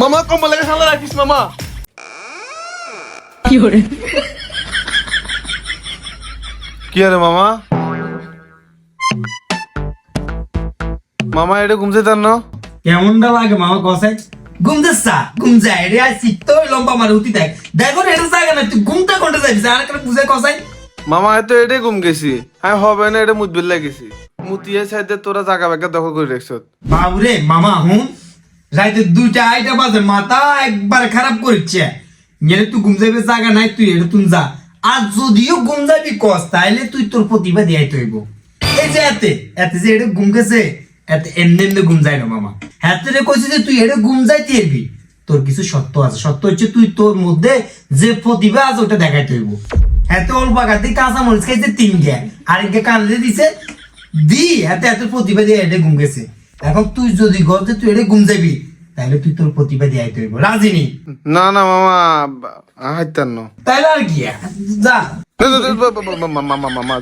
মামা কম্বলের সালা রাখিস মামা। কি আরে মামা? মামা এটা ঘুমছে তার না? কেমনটা লাগে মামা কসাই? ঘুম দেসা ঘুম যায় রে আসি তো লম্বা মারে উঠি দেখ দেখো রে এটা জায়গা না তুই ঘুমটা কোনটা যাইছিস আর একটা বুঝে কসাই মামা এত এটাই ঘুম গেছি, আমি হবে না এটা মুদবিল লাগেছি মুতিয়ে সাইডে তোরা জায়গা ব্যাগা দখল করে রাখছ। বাবুরে মামা হুন রাইতে 2টা 2:30 বাজে মাথা একবার খারাপ করছে গেলে তুই ঘুম যাবে জায়গা নাই তুই এটা তুই যা আর যদিও ঘুম যাবি কস তাইলে তুই তোর প্রতিভা দিয়াই তৈব এই যে এতে এতে যে এটা ঘুম গেছে এতে এমনি ঘুম যায় না মামা হাতে রে কইছিস যে তুই এটা ঘুম যাইতে এরবি তোর কিছু সত্য আছে সত্য হচ্ছে তুই তোর মধ্যে যে প্রতিভা আছে ওটা দেখাইতে হইব এত অল্প আগাতে কাঁচা মরিচ খাইছে 3 গে আরেকগে কান্দে দিছে দি এত এত প্রতিভা দিয়ে এটা ঘুম গেছে এখন তুই যদি গলতে তুই এটা ঘুম যাবি তাহলে তুই তোর প্রতিভা দিয়ে আইতে হইব রাজি নি না না মামা হাইতার না তাইলে আর কি যা মামা মামা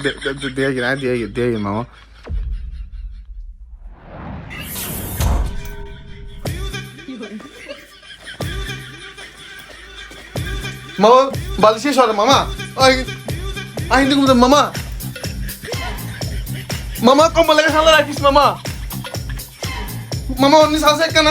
দিয়ে গিয়ে দিয়ে মামা। মামা বালিশে সরে মামা আহিন ঘুমতে মামা। মামা কম্বলের সালা রাখিস মামা। মামা অন্য সাহস কেন?